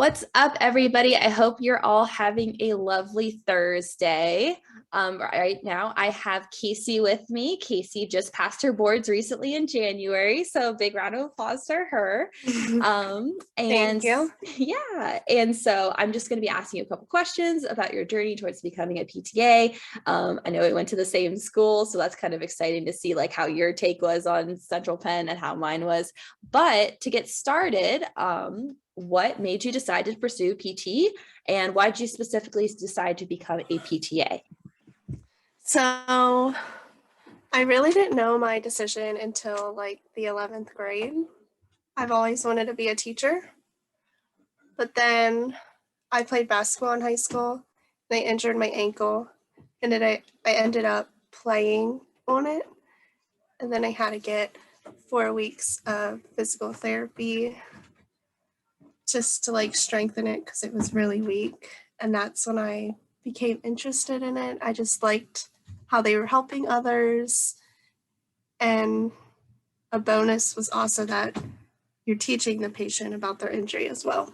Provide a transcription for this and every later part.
What's up, everybody? I hope you're all having a lovely Thursday. Right now, I have Kasey with me. Kasey just passed her boards recently in January, so big round of applause for her. Thank you. Yeah, and so I'm just going to be asking you a couple questions about your journey towards becoming a PTA. I know we went to the same school, so that's kind of exciting to see like how your take was on Central Penn and how mine was. But to get started, what made you decide to pursue PT, and why did you specifically decide to become a PTA? So I really didn't know my decision until like the 11th grade. I've always wanted to be a teacher, but then I played basketball in high school and I injured my ankle, and then I ended up playing on it, and then I had to get 4 weeks of physical therapy just to like strengthen it because it was really weak. And that's when I became interested in it. I just liked how they were helping others. And a bonus was also that you're teaching the patient about their injury as well.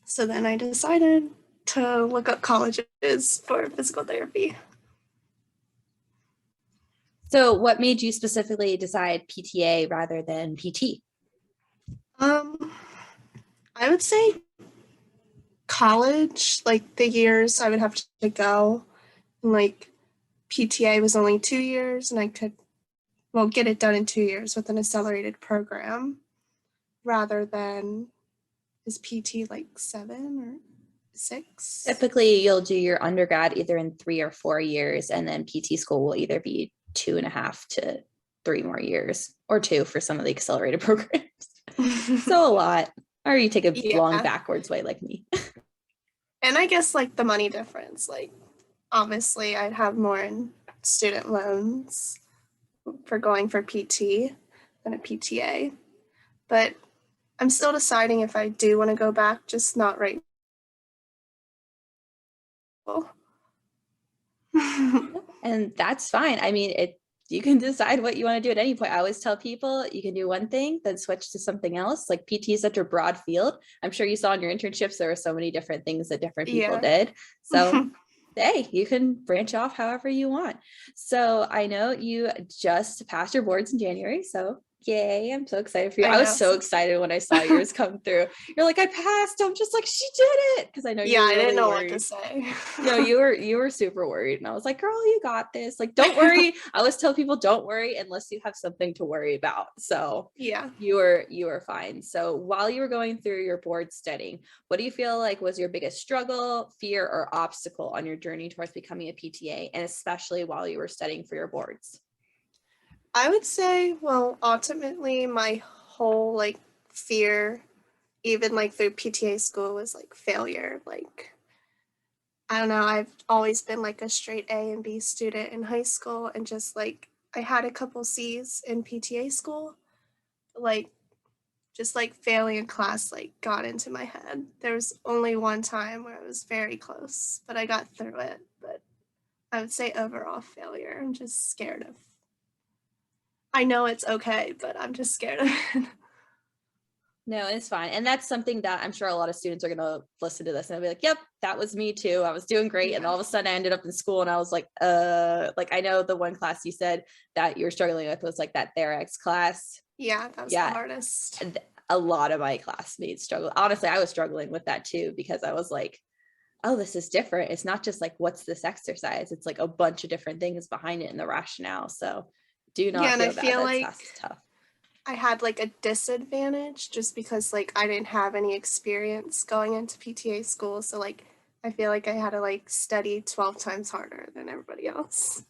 So then I decided to look up colleges for physical therapy. So what made you specifically decide PTA rather than PT? I would say college, like the years I would have to go, and like PTA was only 2 years, and I could, get it done in 2 years with an accelerated program rather than, is PT like 7 or 6? Typically, you'll do your undergrad either in 3 or 4 years, and then PT school will either be 2.5 to 3 more years, or 2 for some of the accelerated programs. So a lot. Or you take a long backwards way like me. And I guess like the money difference, like obviously I'd have more in student loans for going for PT than a PTA. But I'm still deciding if I do want to go back, just not right now. And that's fine. I mean, you can decide what you want to do at any point. I always tell people you can do one thing, then switch to something else. Like PT is such a broad field. I'm sure you saw in your internships, there were so many different things that different people did. So hey, you can branch off however you want. So I know you just passed your boards in January. So yay, I'm so excited for you. I was so excited when I saw yours come through. You're like, I passed. I'm just like, she did it. Because I know you were really I didn't know worried. what to say. No, you were super worried. And I was like, girl, you got this. Like, don't worry. I always tell people, don't worry unless you have something to worry about. So yeah, you were fine. So while you were going through your board studying, what do you feel like was your biggest struggle, fear, or obstacle on your journey towards becoming a PTA, and especially while you were studying for your boards? I would say, well, ultimately my whole like fear, even like through PTA school, was like failure. Like, I don't know, I've always been like a straight A and B student in high school, and just like I had a couple C's in PTA school. Like, just like failing a class like got into my head. There was only one time where I was very close, but I got through it. But I would say overall failure. I'm just scared of. I know it's okay, but I'm just scared of it. No, it's fine. And that's something that I'm sure a lot of students are going to listen to this and they'll be like, yep, that was me too. I was doing great. Yeah. And all of a sudden I ended up in school and I was like I know the one class you said that you were struggling with was like that Therex class. Yeah, that was the hardest. A lot of my classmates struggle. Honestly, I was struggling with that too, because I was like, oh, this is different. It's not just like, what's this exercise? It's like a bunch of different things behind it and the rationale. So do not feel bad. That class is tough. I had like a disadvantage just because like I didn't have any experience going into PTA school. So like I feel like I had to like study 12 times harder than everybody else.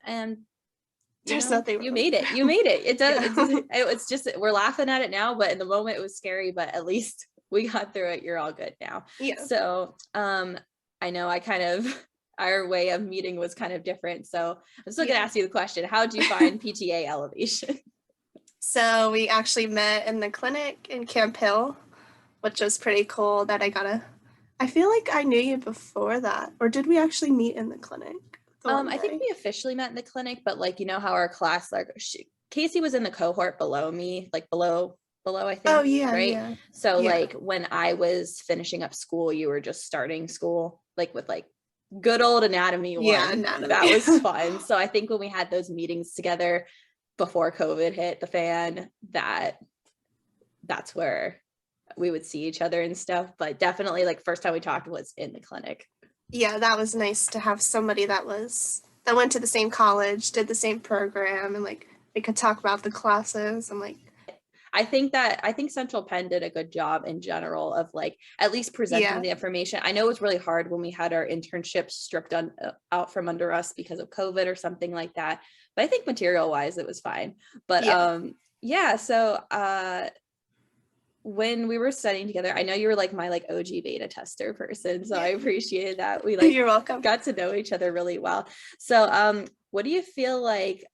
And there's nothing. You made it. You made it. It does. Yeah. It's just, we're laughing at it now, but in the moment it was scary, but at least we got through it. You're all good now. Yeah. So I know our way of meeting was kind of different. So I'm still going to ask you the question. How did you find PTA Elevation? So we actually met in the clinic in Camp Hill, which was pretty cool that I feel like I knew you before that. Or did we actually meet in the clinic? I think we officially met in the clinic, but like, you know how our class, like Kasey was in the cohort below me, like below below, I Oh, think, yeah, right? yeah. So Yeah. like when I was finishing up school, you were just starting school, like with like good old anatomy Yeah, one. That anatomy. was fun. So I think when we had those meetings together before COVID hit the fan, that's where we would see each other and stuff. But definitely like first time we talked was in the clinic. Yeah, that was nice to have somebody that went to the same college, did the same program, and like we could talk about the classes and like I think Central Penn did a good job in general of like at least presenting yeah, the information. I know it was really hard when we had our internships stripped out from under us because of COVID or something like that. But I think material wise, it was fine. But yeah, yeah, so when we were studying together, I know you were like my like OG beta tester person. So I appreciated that. We like you're welcome. got to know each other really well. So what do you feel like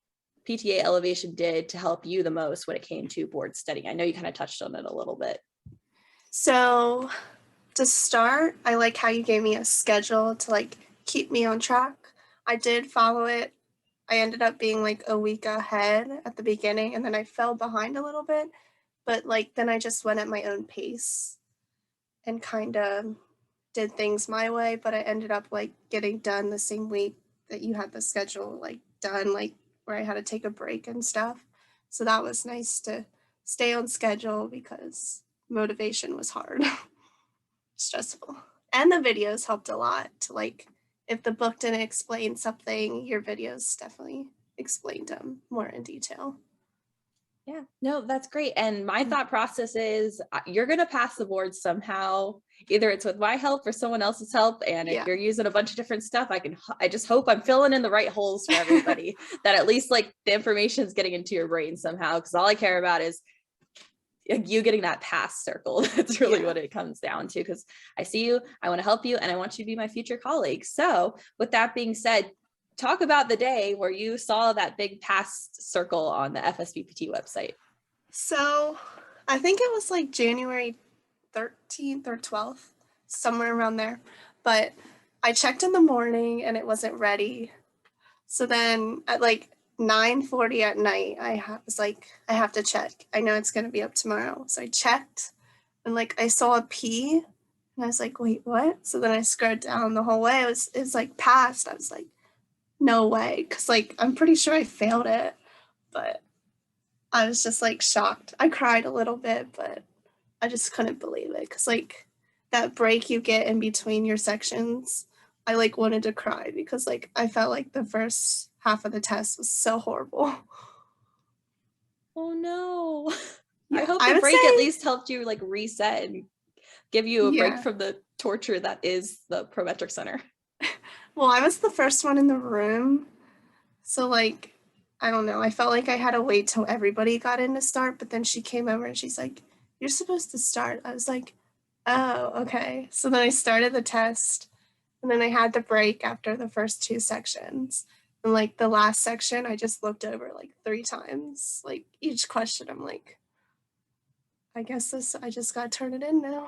PTA Elevation did to help you the most when it came to board studying? I know you kind of touched on it a little bit. So to start, I like how you gave me a schedule to like keep me on track. I did follow it. I ended up being like a week ahead at the beginning and then I fell behind a little bit, but like then I just went at my own pace and kind of did things my way, but I ended up like getting done the same week that you had the schedule like done, like where I had to take a break and stuff. So that was nice to stay on schedule because motivation was hard, stressful. And the videos helped a lot to like, if the book didn't explain something, your videos definitely explained them more in detail. Yeah, no, that's great. And my thought process is you're going to pass the board somehow. Either it's with my help or someone else's help. And if Yeah. you're using a bunch of different stuff, I just hope I'm filling in the right holes for everybody that at least like the information is getting into your brain somehow. Cause all I care about is you getting that pass circle. That's really what it comes down to. Cause I see you, I want to help you, and I want you to be my future colleague. So with that being said, talk about the day where you saw that big pass circle on the FSBPT website. So I think it was like January 13th or 12th, somewhere around there. But I checked in the morning and it wasn't ready. So then at like 9:40 at night, was like, I have to check. I know it's going to be up tomorrow. So I checked and like I saw a P and I was like, wait, what? So then I scrolled down the whole way. It was like passed. I was like, no way. Cause like, I'm pretty sure I failed it, but I was just like shocked. I cried a little bit, but I just couldn't believe it. Cause like that break you get in between your sections, I like wanted to cry because like I felt like the first half of the test was so horrible. Oh no. I Yeah, hope I the would break at say, least helped you like reset and give you a break yeah. from the torture that is the Prometric Center. Well, I was the first one in the room. So like, I don't know. I felt like I had to wait till everybody got in to start, but then she came over and she's like, you're supposed to start. I was like, oh, okay. So then I started the test and then I had the break after the first two sections. And like the last section, I just looked over like 3 times. Like each question, I'm like, I just got to turn it in now.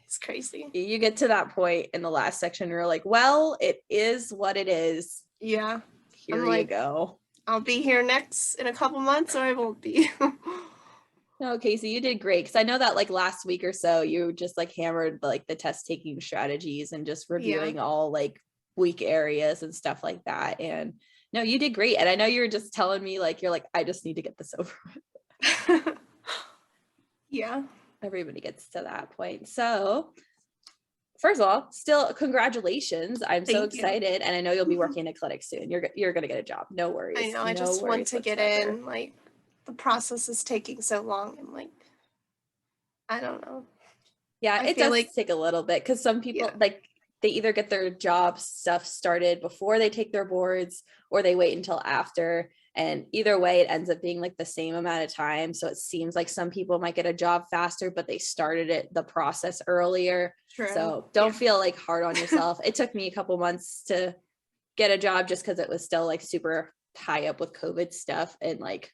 It's crazy. You get to that point in the last section, you're like, well, it is what it is. Yeah. Here I'm you like, go. I'll be here next in a couple months or I won't be. No, Kasey, you did great. Cause I know that like last week or so, you just like hammered like the test taking strategies and just reviewing all like weak areas and stuff like that. And no, you did great. And I know you were just telling me like, you're like, I just need to get this over with. Yeah. Everybody gets to that point. So first of all, still congratulations. I'm so Thank you. excited. And I know you'll be working in a clinic soon. You're going to get a job. No worries. I know. I No just want worries to get whatsoever. in. Like, the process is taking so long. And, like, I don't know. Yeah, I it feel does like, take a little bit because some people yeah. like they either get their job stuff started before they take their boards or they wait until after. And either way, it ends up being like the same amount of time. So it seems like some people might get a job faster, but they started the process earlier. True. So don't feel like hard on yourself. It took me a couple months to get a job just because it was still like super high up with COVID stuff and like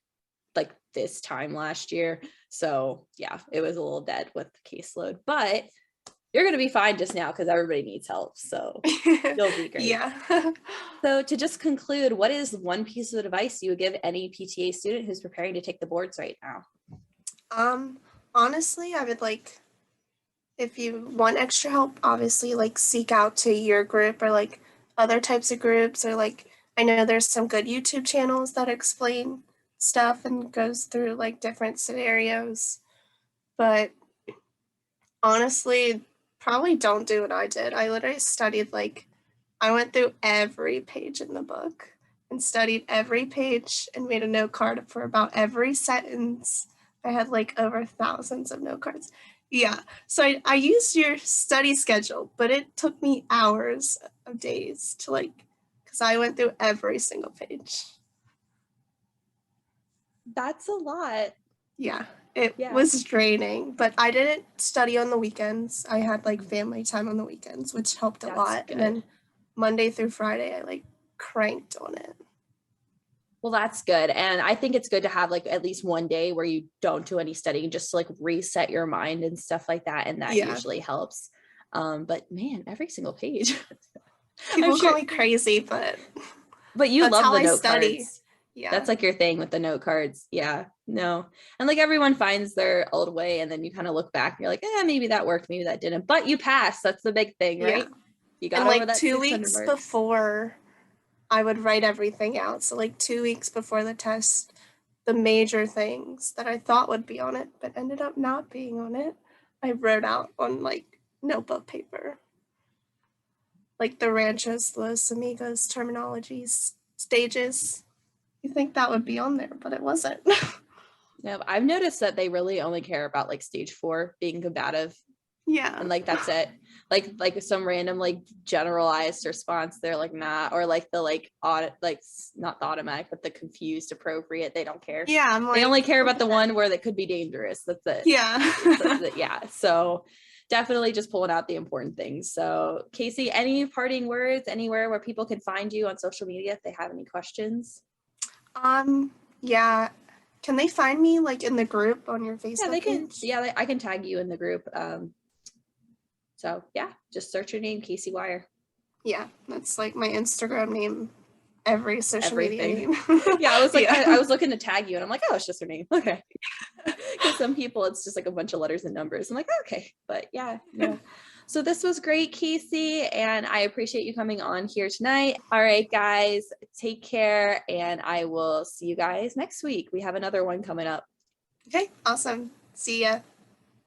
this time last year. So yeah, it was a little dead with the caseload, but you're going to be fine just now because everybody needs help. So you'll be great. Yeah. So to just conclude, what is one piece of advice you would give any PTA student who's preparing to take the boards right now? Honestly, I would like, if you want extra help, obviously like seek out to your group or like other types of groups, or like I know there's some good YouTube channels that explain stuff and goes through like different scenarios. But honestly, probably don't do what I did. I literally studied like, I went through every page in the book and studied every page and made a note card for about every sentence. I had like over thousands of note cards. Yeah. So I used your study schedule, but it took me hours of days to like, because I went through every single page. That's a lot. Yeah. It Yeah. was draining, but I didn't study on the weekends. I had like family time on the weekends, which helped a That's lot. good. And then Monday through Friday, I like cranked on it. Well, that's good. And I think it's good to have like at least one day where you don't do any studying, just to like reset your mind and stuff like that. And that Yeah. usually helps. But man, every single page. People sure, call me crazy, but you that's love how the I note study. cards. Yeah. That's like your thing with the note cards. Yeah, no. And like everyone finds their old way, and then you kind of look back and you're like, maybe that worked, maybe that didn't. But you passed. That's the big thing, right? Yeah. You got And over like that 2 600 weeks mark. before, I would write everything out. So like 2 weeks before the test, the major things that I thought would be on it, but ended up not being on it, I wrote out on like notebook paper. Like the Ranchos, Los Amigos terminologies, stages. You think that would be on there, but it wasn't. No, I've noticed that they really only care about like stage 4 being combative, Yeah. and like that's it. Like some random like generalized response, they're like nah, or like the like audit, like not the automatic, but the confused appropriate. They don't care. Yeah, I'm like, They only care about the one where that could be dangerous. That's it. yeah. Yeah. So definitely just pulling out the important things. So Kasey, any parting words, anywhere where people can find you on social media if they have any questions? Yeah. Can they find me like in the group on your Yeah, they Facebook can. page? Yeah, I can tag you in the group. So yeah, just search your name, Kasey Wire. Yeah, that's like my Instagram name, every social media Everything. name. Yeah, I was like, Yeah. I was looking to tag you, and I'm like, oh, it's just her name. Okay. Because some people, it's just like a bunch of letters and numbers. I'm like, okay, but yeah, no. So this was great, Kasey, and I appreciate you coming on here tonight. All right, guys, take care, and I will see you guys next week. We have another one coming up. Okay, awesome. See ya.